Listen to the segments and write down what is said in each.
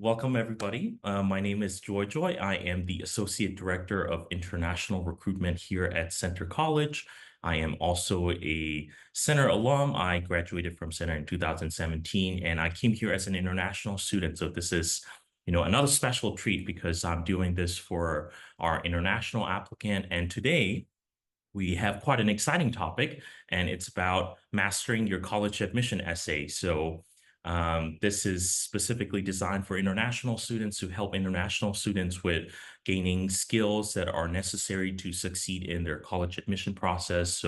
welcome everybody. My name is Joy Joy. I am the Associate Director of International Recruitment here at Centre College. I am also a Centre alum. I graduated from Centre in 2017, and I came here as an international student. So this is, another special treat because I'm doing this for our international applicant. And today we have quite an exciting topic, and it's about mastering your college admission essay. This is specifically designed for international students to help international students with gaining skills that are necessary to succeed in their college admission process.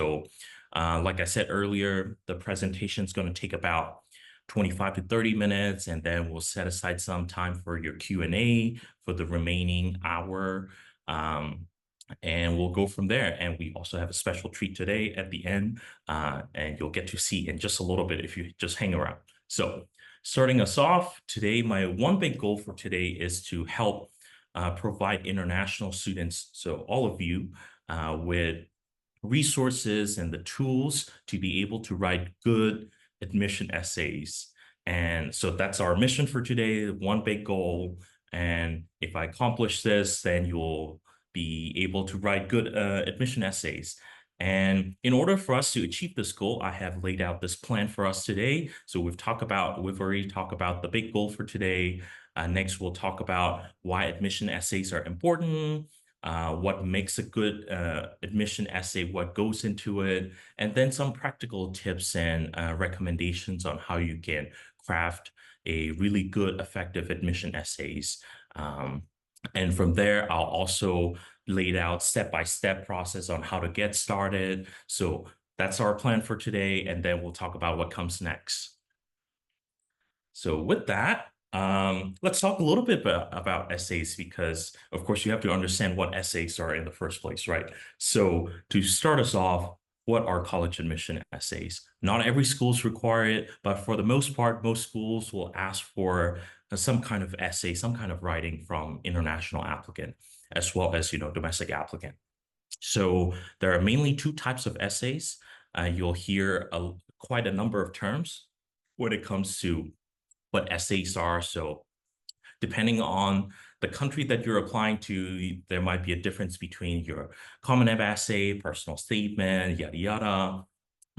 Like I said earlier, the presentation is going to take about 25 to 30 minutes, and then we'll set aside some time for your Q&A for the remaining hour. And we'll go from there. And we also have a special treat today at the end, and you'll get to see in just a little bit if you just hang around. So starting us off today, my one big goal for today is to help provide international students, so all of you, with resources and the tools to be able to write good admission essays. And so that's our mission for today, one big goal. And if I accomplish this, then you'll be able to write good admission essays. And in order for us to achieve this goal, I have laid out this plan for us today. So we've already talked about the big goal for today. Next, we'll talk about why admission essays are important, what makes a good admission essay, what goes into it, and then some practical tips and recommendations on how you can craft a really good, effective admission essays. And from there, I'll also lay out step-by-step process on how to get started. So that's our plan for today, and then we'll talk about what comes next. So with that, let's talk a little bit about essays because, of course, you have to understand what essays are in the first place, right? So to start us off, what are college admission essays? Not every schools require it, but for the most part, most schools will ask for some kind of essay, some kind of writing from international applicant, as well as, domestic applicant. So there are mainly two types of essays. You'll hear quite a number of terms when it comes to what essays are. So depending on the country that you're applying to, there might be a difference between your Common App essay, personal statement, yada, yada.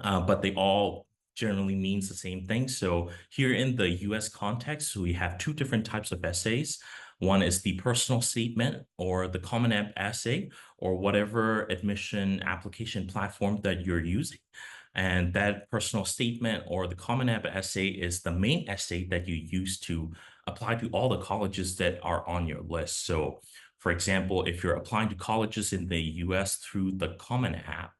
But they all generally means the same thing. So here in the US context, we have two different types of essays. One is the personal statement or the Common App essay or whatever admission application platform that you're using. And that personal statement or the Common App essay is the main essay that you use to apply to all the colleges that are on your list. So for example, if you're applying to colleges in the US through the Common App,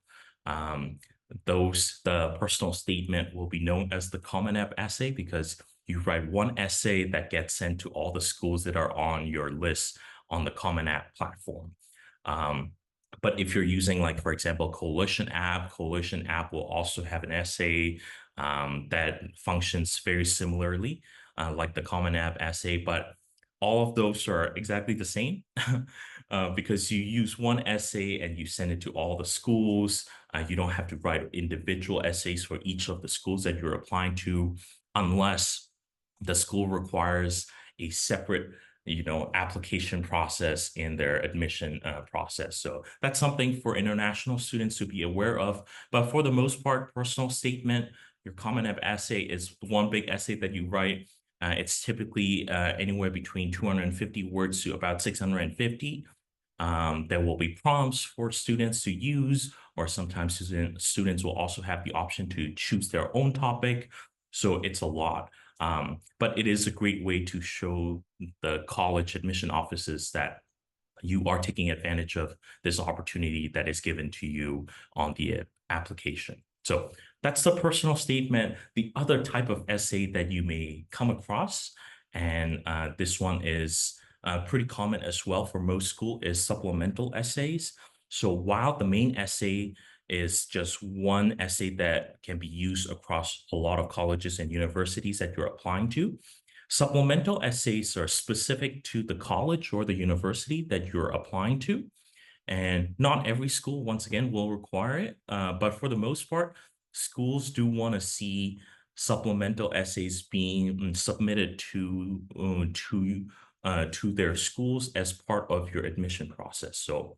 the personal statement will be known as the Common App essay because you write one essay that gets sent to all the schools that are on your list on the Common App platform. But if you're using, like, for example, Coalition App will also have an essay that functions very similarly, like the Common App essay, but all of those are exactly the same because you use one essay and you send it to all the schools. You don't have to write individual essays for each of the schools that you're applying to, unless the school requires a separate application process in their admission process. So that's something for international students to be aware of. But for the most part, personal statement, your Common App essay is one big essay that you write. It's typically anywhere between 250 words to about 650. There will be prompts for students to use, or sometimes students will also have the option to choose their own topic. So it's a lot. But it is a great way to show the college admission offices that you are taking advantage of this opportunity that is given to you on the application. So that's the personal statement. The other type of essay that you may come across, and this one is pretty common as well for most schools, is supplemental essays. So while the main essay is just one essay that can be used across a lot of colleges and universities that you're applying to, supplemental essays are specific to the college or the university that you're applying to. And not every school, once again, will require it. But for the most part, schools do want to see supplemental essays being submitted to their schools as part of your admission process. So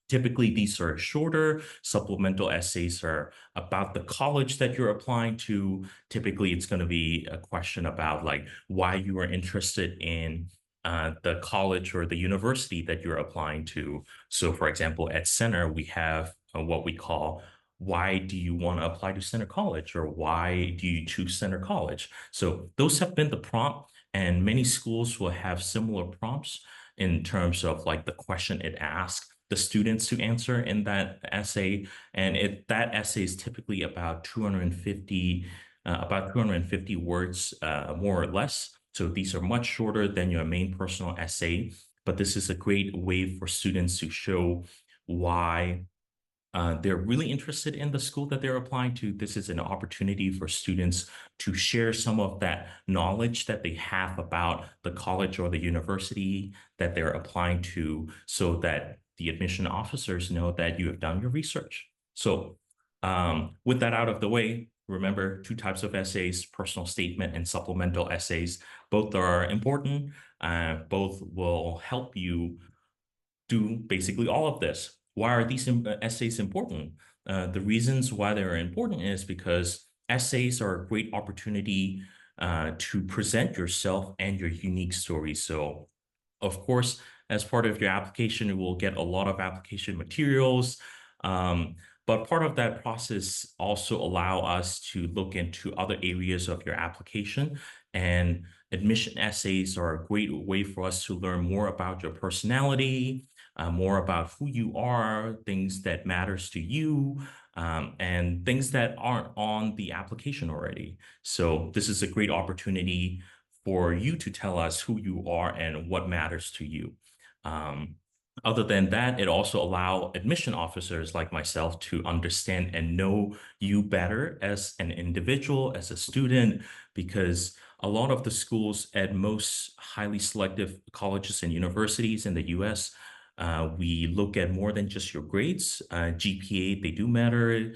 typically, these are shorter. Supplemental essays are about the college that you're applying to. Typically, it's going to be a question about like why you are interested in the college or the university that you're applying to. So, for example, at Center, we have what we call why do you want to apply to Center College or why do you choose Center College? So those have been the prompt, and many schools will have similar prompts in terms of like the question it asks the students to answer in that essay. And that essay is typically about 250 words, more or less. So these are much shorter than your main personal essay, but this is a great way for students to show why they're really interested in the school that they're applying to. This is an opportunity for students to share some of that knowledge that they have about the college or the university that they're applying to so that the admission officers know that you have done your research. So with that out of the way, remember two types of essays, personal statement and supplemental essays. Both are important. Both will help you do basically all of this. Why are these essays important? The reasons why they're important is because essays are a great opportunity to present yourself and your unique story. So, of course, as part of your application, you will get a lot of application materials. Um, but part of that process also allow us to look into other areas of your application. And admission essays are a great way for us to learn more about your personality, more about who you are, things that matters to you, and things that aren't on the application already. So this is a great opportunity for you to tell us who you are and what matters to you. Um, Other than that, it also allow admission officers like myself to understand and know you better as an individual, as a student, because a lot of the schools at most highly selective colleges and universities in the US, we look at more than just your grades. GPA, they do matter.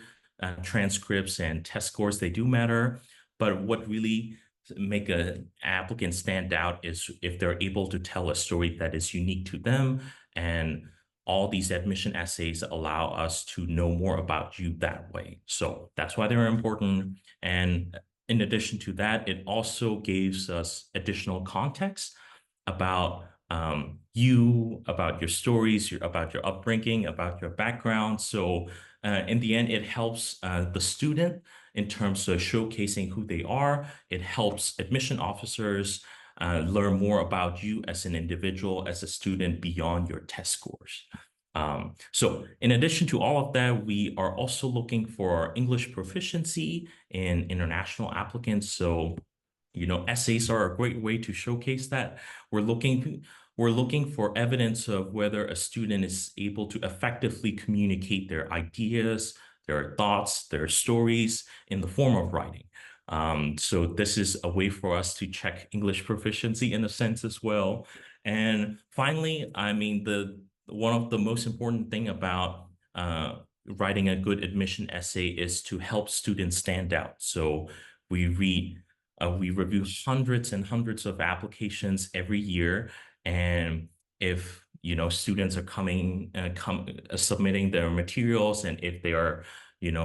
Transcripts and test scores, they do matter. But what really make an applicant stand out is if they're able to tell a story that is unique to them. And all these admission essays allow us to know more about you that way. So that's why they're important. And in addition to that, it also gives us additional context about you, about your stories, about your upbringing, about your background. So in the end, it helps the student in terms of showcasing who they are. It helps admission officers learn more about you as an individual, as a student beyond your test scores. So in addition to all of that, we are also looking for English proficiency in international applicants. So, essays are a great way to showcase that. We're looking we're looking for evidence of whether a student is able to effectively communicate their ideas, their thoughts, their stories in the form of writing. So this is a way for us to check English proficiency in a sense as well. And finally, I mean, the one of the most important thing about writing a good admission essay is to help students stand out. So we review hundreds and hundreds of applications every year, and if students are submitting their materials, and if they are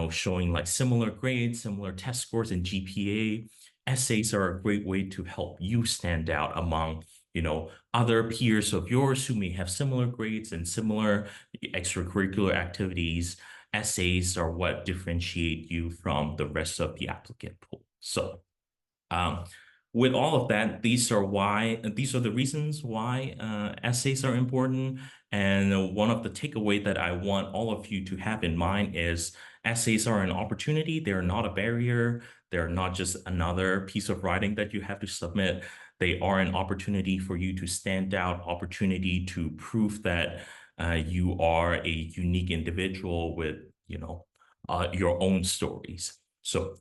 showing like similar grades, similar test scores and GPA, essays are a great way to help you stand out among other peers of yours who may have similar grades and similar extracurricular activities. Essays are what differentiate you from the rest of the applicant pool. So um, with all of that, these are the reasons why essays are important. And one of the takeaway that I want all of you to have in mind is essays are an opportunity. They're not a barrier. They're not just another piece of writing that you have to submit. They are an opportunity for you to stand out, opportunity to prove that you are a unique individual with, your own stories. So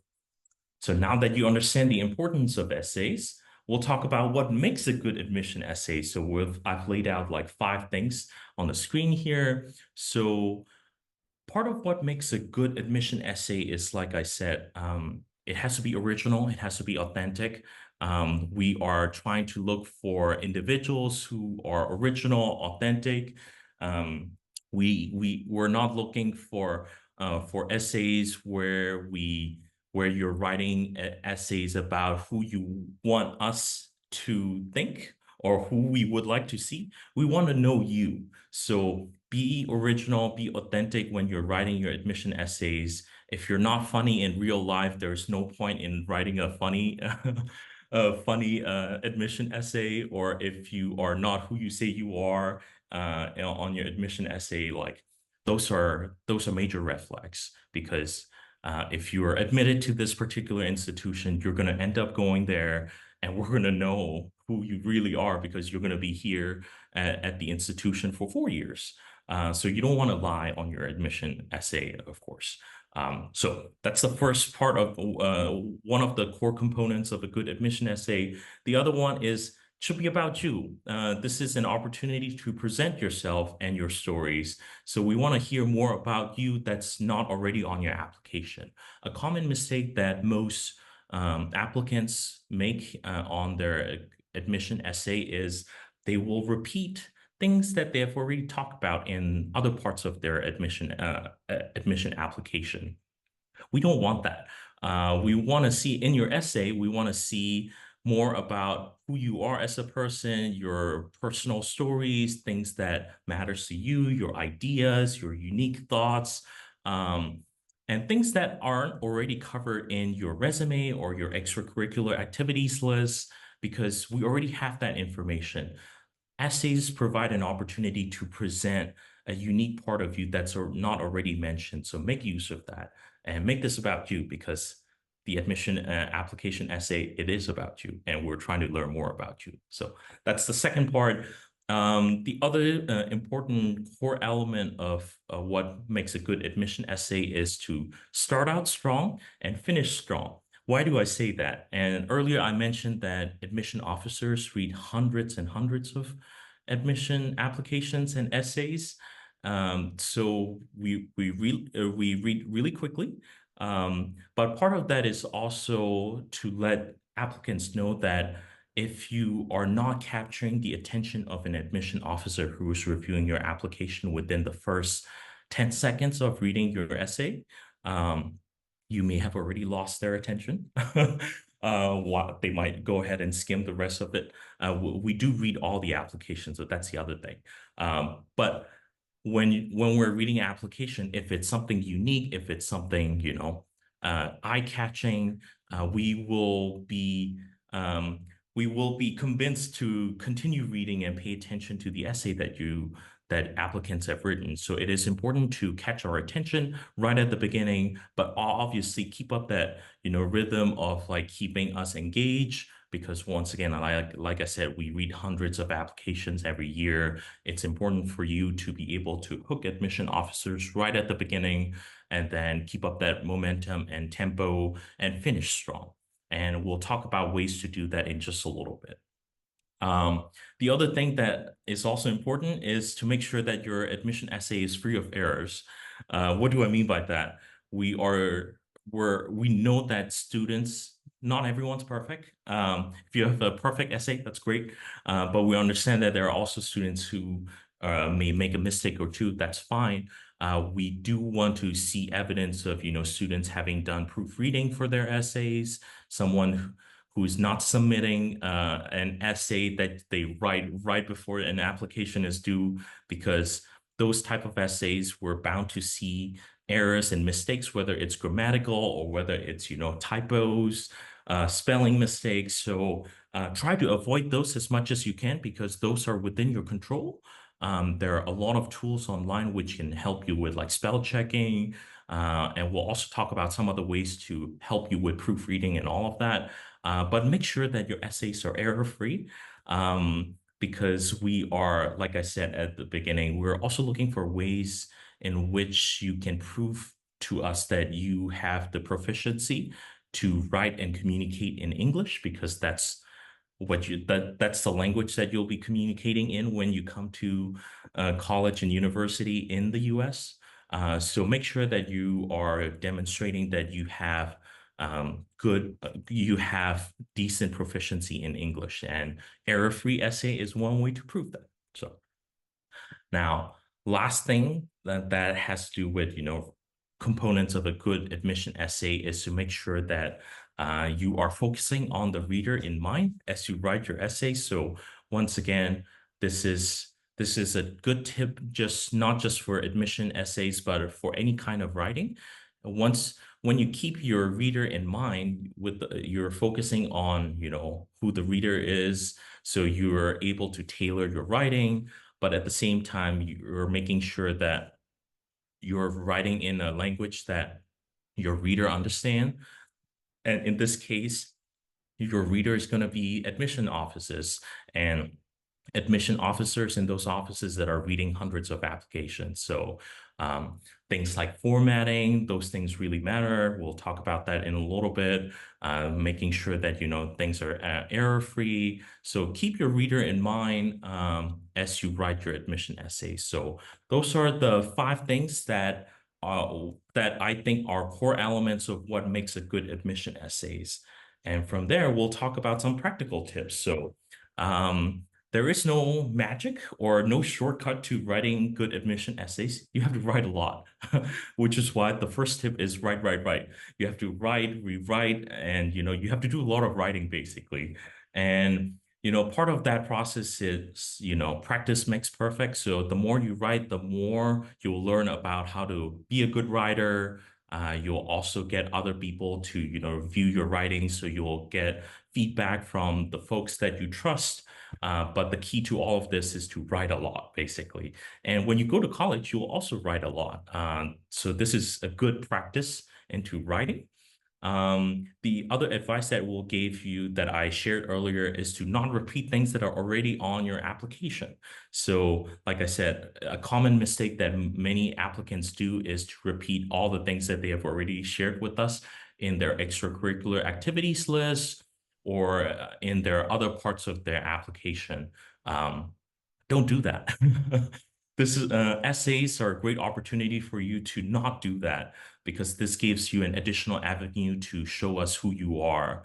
now that you understand the importance of essays, we'll talk about what makes a good admission essay. So I've laid out like 5 things on the screen here. So part of what makes a good admission essay is, like I said, it has to be original. It has to be authentic. We are trying to look for individuals who are original, authentic. Um, we're not looking for essays where you're writing essays about who you want us to think or who we would like to see. We want to know you. So be original, be authentic when you're writing your admission essays. If you're not funny in real life, there's no point in writing a funny admission essay. Or if you are not who you say you are on your admission essay, like those are major red flags because if you are admitted to this particular institution, you're going to end up going there and we're going to know who you really are because you're going to be here at the institution for 4 years. So you don't want to lie on your admission essay, of course. So that's the first part of one of the core components of a good admission essay. The other one is should be about you. This is an opportunity to present yourself and your stories. So we want to hear more about you that's not already on your application. A common mistake that most applicants make on their admission essay is they will repeat things that they have already talked about in other parts of their admission application. We don't want that. We want to see in your essay, we want to see more about who you are as a person, your personal stories, things that matters to you, your ideas, your unique thoughts, um, and things that aren't already covered in your resume or your extracurricular activities list, because we already have that information. Essays provide an opportunity to present a unique part of you that's not already mentioned. So make use of that and make this about you because the admission application essay, it is about you and we're trying to learn more about you. So that's the second part. The other important core element of what makes a good admission essay is to start out strong and finish strong. Why do I say that? And earlier I mentioned that admission officers read hundreds and hundreds of admission applications and essays. So we read really quickly. But part of that is also to let applicants know that if you are not capturing the attention of an admission officer who is reviewing your application within the first 10 seconds of reading your essay, um, you may have already lost their attention. They might go ahead and skim the rest of it. We do read all the applications, so that's the other thing. But when we're reading an application, if it's something unique, if it's something, eye-catching, we will be convinced to continue reading and pay attention to the essay that applicants have written. So it is important to catch our attention right at the beginning, but obviously keep up that, rhythm of like keeping us engaged. Because once again, like I said, we read hundreds of applications every year. It's important for you to be able to hook admission officers right at the beginning and then keep up that momentum and tempo and finish strong. And we'll talk about ways to do that in just a little bit. The other thing that is also important is to make sure that your admission essay is free of errors. What do I mean by that? We know that students, not everyone's perfect. If you have a perfect essay, that's great. But we understand that there are also students who may make a mistake or two. That's fine. We do want to see evidence of, students having done proofreading for their essays, someone who's not submitting an essay that they write right before an application is due, because those type of essays we're bound to see errors and mistakes, whether it's grammatical or whether it's, typos, spelling mistakes. So try to avoid those as much as you can because those are within your control. There are a lot of tools online which can help you with like spell checking. And we'll also talk about some of the ways to help you with proofreading and all of that. But make sure that your essays are error-free. Because we are, like I said at the beginning, we're also looking for ways in which you can prove to us that you have the proficiency to write and communicate in English, because that's that's the language that you'll be communicating in when you come to college and university in the US. So make sure that you are demonstrating that you have you have decent proficiency in English, and error-free essay is one way to prove that. So now, last thing that has to do with, components of a good admission essay is to make sure that you are focusing on the reader in mind as you write your essay. So once again, this is a good tip, just not just for admission essays, but for any kind of writing. When you keep your reader in mind, you're focusing on, who the reader is, so you're able to tailor your writing, but at the same time, you're making sure that you're writing in a language that your reader understand. And in this case, your reader is going to be admission offices and admission officers in those offices that are reading hundreds of applications. So um, things like formatting, those things really matter. We'll talk about that in a little bit, making sure that, things are error-free. So keep your reader in mind as you write your admission essay. So those are the 5 things that I think are core elements of what makes a good admission essays. And from there, we'll talk about some practical tips. So there is no magic or no shortcut to writing good admission essays. You have to write a lot, which is why the first tip is write, write, write. You have to write, rewrite, and you have to do a lot of writing basically. And part of that process is, practice makes perfect. So the more you write, the more you'll learn about how to be a good writer. You'll also get other people to, view your writing. So you'll get feedback from the folks that you trust. But the key to all of this is to write a lot, basically. And when you go to college, you'll also write a lot. So this is a good practice into writing. The other advice that we'll give you that I shared earlier is to not repeat things that are already on your application. So, like I said, a common mistake that many applicants do is to repeat all the things that they have already shared with us in their extracurricular activities list or in their other parts of their application. Don't do that. Essays are a great opportunity for you to not do that because this gives you an additional avenue to show us who you are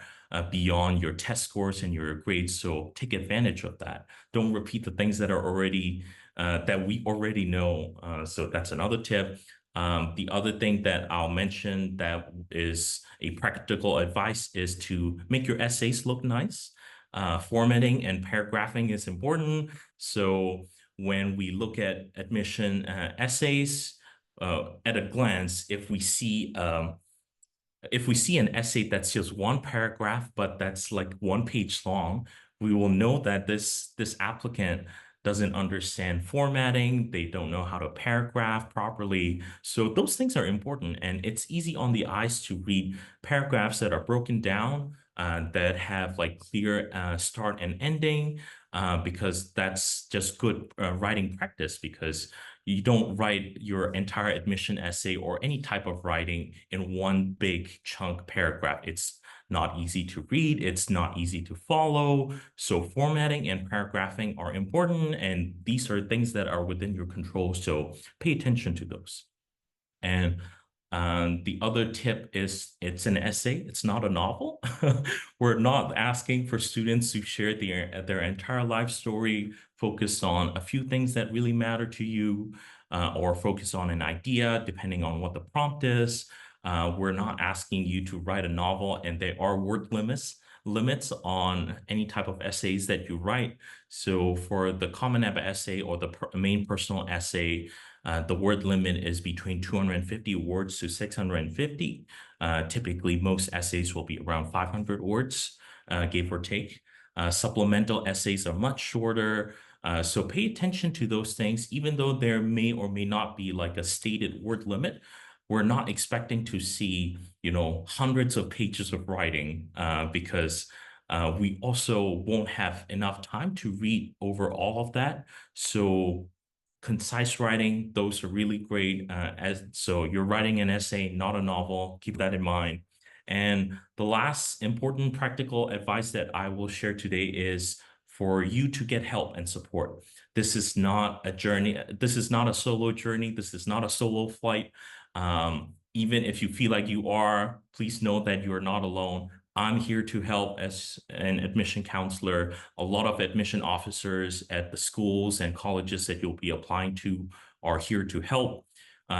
beyond your test scores and your grades. So take advantage of that. Don't repeat the things that are already that we already know. So that's another tip. The other thing that I'll mention that is a practical advice is to make your essays look nice. Formatting and paragraphing is important. So when we look at admission essays, at a glance, if we see an essay that's just one paragraph, but that's like 1 page long, we will know that this applicant doesn't understand formatting. They don't know how to paragraph properly. So those things are important, and it's easy on the eyes to read paragraphs that are broken down, that have like clear start and ending, because that's just good writing practice because you don't write your entire admission essay or any type of writing in one big chunk paragraph. It's not easy to read. It's not easy to follow. So formatting and paragraphing are important, and these are things that are within your control. So pay attention to those. And the other tip is it's an essay. It's not a novel. We're not asking for students to share their entire life story, focus on a few things that really matter to you, or focus on an idea, depending on what the prompt is. We're not asking you to write a novel, and there are word limits on any type of essays that you write. So for the Common App essay or the main personal essay, the word limit is between 250 words to 650. Typically, most essays will be around 500 words, give or take. Supplemental essays are much shorter. So pay attention to those things, even though there may or may not be like a stated word limit. We're not expecting to see, hundreds of pages of writing, because we also won't have enough time to read over all of that. So concise writing, those are really great. So you're writing an essay, not a novel. Keep that in mind. And the last important practical advice that I will share today is for you to get help and support. This is not a journey. This is not a solo journey. This is not a solo flight. even if you feel like you are, please know that you are not alone. I'm here to help as an admission counselor. A lot of admission officers at the schools and colleges that you'll be applying to are here to help.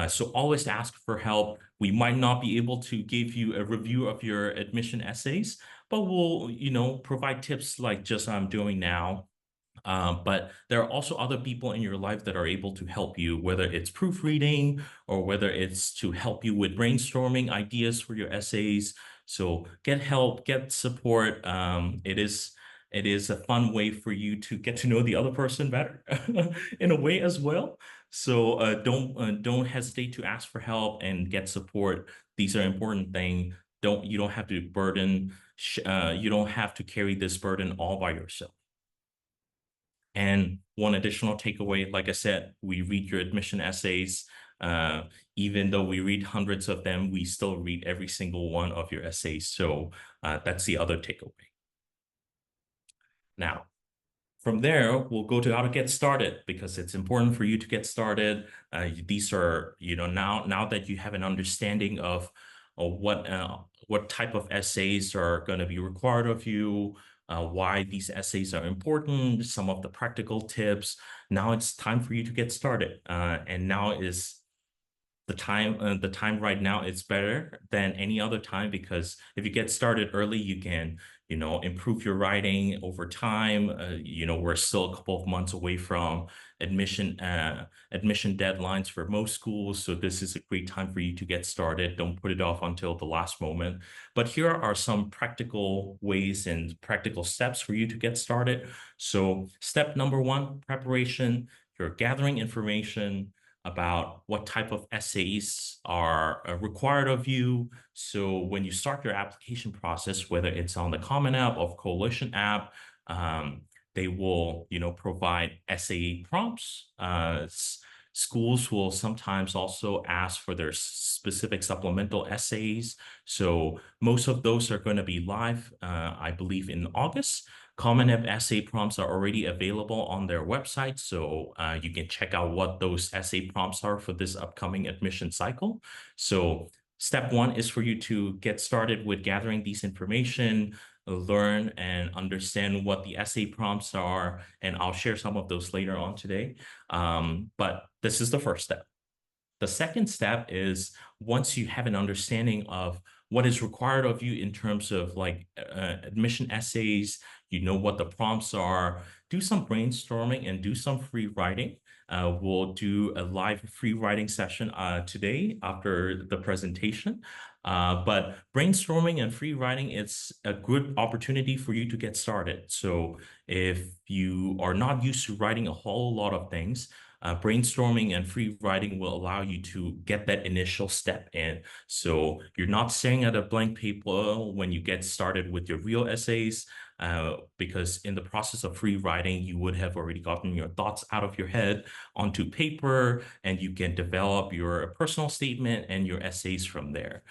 So always ask for help. We might not be able to give you a review of your admission essays, but we'll, provide tips like just I'm doing now. But there are also other people in your life that are able to help you, whether it's proofreading or whether it's to help you with brainstorming ideas for your essays. So get help, get support. It is a fun way for you to get to know the other person better in a way as well. So don't hesitate to ask for help and get support. These are important things. You don't have to you don't have to carry this burden all by yourself. And one additional takeaway, like I said, we read your admission essays. Uh, Even though we read hundreds of them, we still read every single one of your essays. So that's the other takeaway. Now, from there, we'll go to how to get started because it's important for you to get started. These are, now that you have an understanding of what type of essays are going to be required of you, why these essays are important, some of the practical tips. Now it's time for you to get started. And now is the time right now is better than any other time because if you get started early, you can, improve your writing over time. We're still a couple of months away from admission deadlines for most schools, so this is a great time for you to get started. Don't put it off until the last moment. But here are some practical ways and practical steps for you to get started. So step number one, preparation. You're gathering information about what type of essays are required of you. So when you start your application process, whether it's on the Common App or Coalition app, they will, provide essay prompts. Schools will sometimes also ask for their specific supplemental essays. So most of those are going to be live, I believe, in August. Common App essay prompts are already available on their website, so you can check out what those essay prompts are for this upcoming admission cycle. So step one is for you to get started with gathering these information, learn and understand what the essay prompts are, and I'll share some of those later on today. But this is the first step. The second step is once you have an understanding of what is required of you in terms of like admission essays, you know what the prompts are, do some brainstorming and do some free writing. We'll do a live free writing session today after the presentation. But brainstorming and free writing, it's a good opportunity for you to get started. So if you are not used to writing a whole lot of things, brainstorming and free writing will allow you to get that initial step in. So you're not staring at a blank paper when you get started with your real essays, because in the process of free writing, you would have already gotten your thoughts out of your head onto paper, and you can develop your personal statement and your essays from there.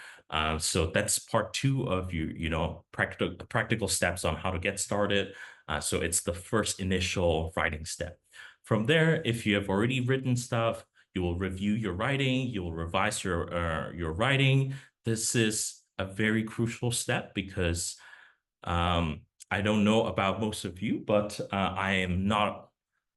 So that's part two of your, practical steps on how to get started. So it's the first initial writing step. From there, if you have already written stuff, you will review your writing, you will revise your writing. This is a very crucial step because I don't know about most of you, but I am not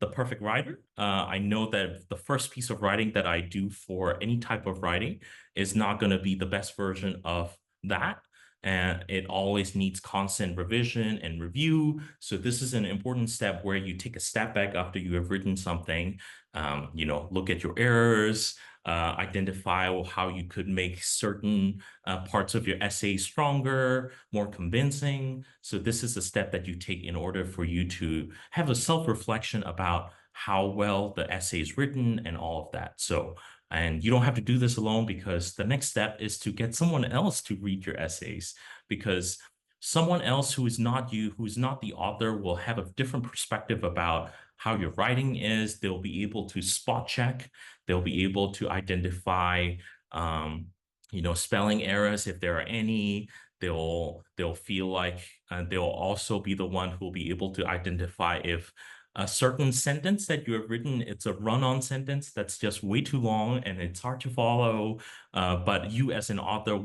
the perfect writer. I know that the first piece of writing that I do for any type of writing is not going to be the best version of that. And it always needs constant revision and review. So this is an important step where you take a step back after you have written something, look at your errors, identify how you could make certain parts of your essay stronger, more convincing. So this is a step that you take in order for you to have a self-reflection about how well the essay is written and all of that. So, and you don't have to do this alone because the next step is to get someone else to read your essays because someone else who is not you, who is not the author, will have a different perspective about how your writing is. They'll be able to spot check. They'll be able to identify, spelling errors if there are any. They'll feel like they'll also be the one who will be able to identify if a certain sentence that you have written, it's a run-on sentence that's just way too long and it's hard to follow. But you as an author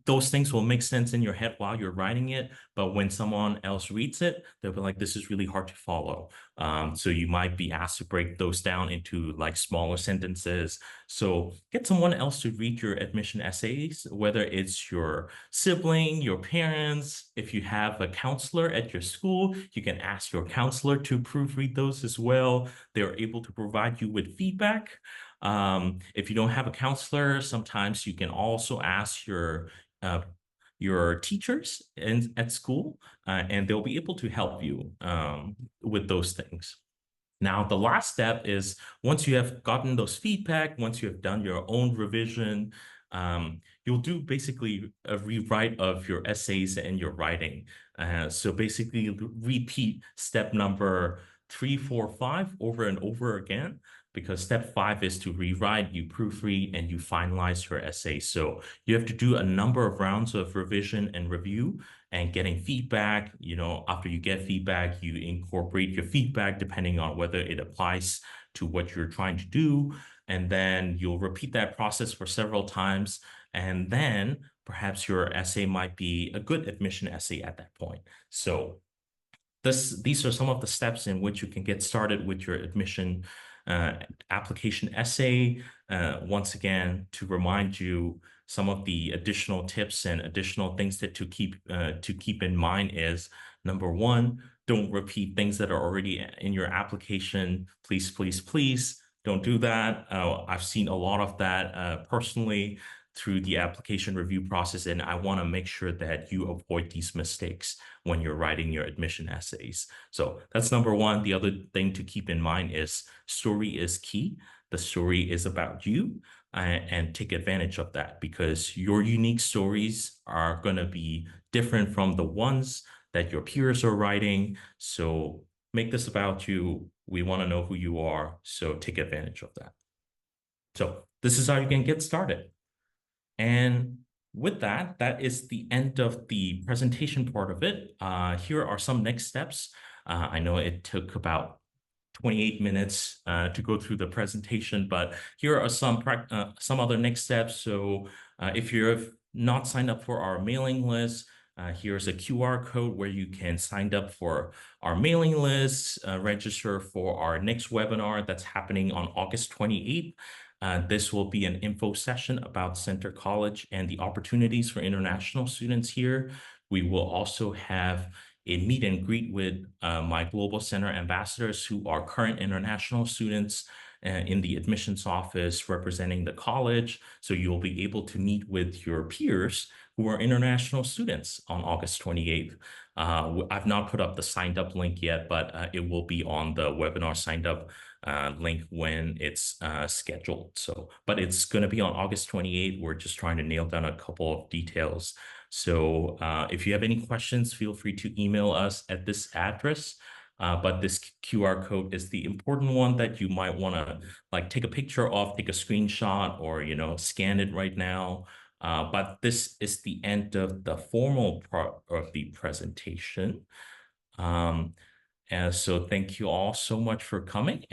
those things will make sense in your head while you're writing it. But when someone else reads it, they'll be like, this is really hard to follow. So you might be asked to break those down into like smaller sentences. So get someone else to read your admission essays, whether it's your sibling, your parents. If you have a counselor at your school, you can ask your counselor to proofread those as well. They're able to provide you with feedback. If you don't have a counselor, sometimes you can also ask uh, your teachers at school, and they'll be able to help you with those things. Now, the last step is once you have gotten those feedback, once you have done your own revision, you'll do basically a rewrite of your essays and your writing. So basically repeat step number 3, 4, 5 over and over again, because step 5 is to rewrite, you proofread, and you finalize your essay. So you have to do a number of rounds of revision and review and getting feedback. After you get feedback, you incorporate your feedback depending on whether it applies to what you're trying to do. And then you'll repeat that process for several times. And then perhaps your essay might be a good admission essay at that point. So these are some of the steps in which you can get started with your admission application essay. Once again, to remind you, some of the additional tips and additional things to keep in mind is, number one, don't repeat things that are already in your application. Please, please, please don't do that. I've seen a lot of that personally through the application review process, and I want to make sure that you avoid these mistakes when you're writing your admission essays. So that's number one. The other thing to keep in mind is story is key. The story is about you, and take advantage of that, because your unique stories are going to be different from the ones that your peers are writing. So make this about you. We want to know who you are, so take advantage of that. So this is how you can get started. And with that, that is the end of the presentation part of it. Here are some next steps. I know it took about 28 minutes to go through the presentation, but here are some other next steps. So if you've not signed up for our mailing list, here's a QR code where you can sign up for our mailing list, register for our next webinar that's happening on August 28th. This will be an info session about Centre College and the opportunities for international students here. We will also have a meet and greet with my Global Center ambassadors who are current international students in the admissions office representing the college. So you'll be able to meet with your peers who are international students on August 28th. I've not put up the signed up link yet, but it will be on the webinar signed up link when it's scheduled. But it's going to be on August 28th. We're just trying to nail down a couple of details. So if you have any questions, feel free to email us at this address. But this QR code is the important one that you might want to take a picture of, take a screenshot, or scan it right now. But this is the end of the formal part of the presentation. And so thank you all so much for coming.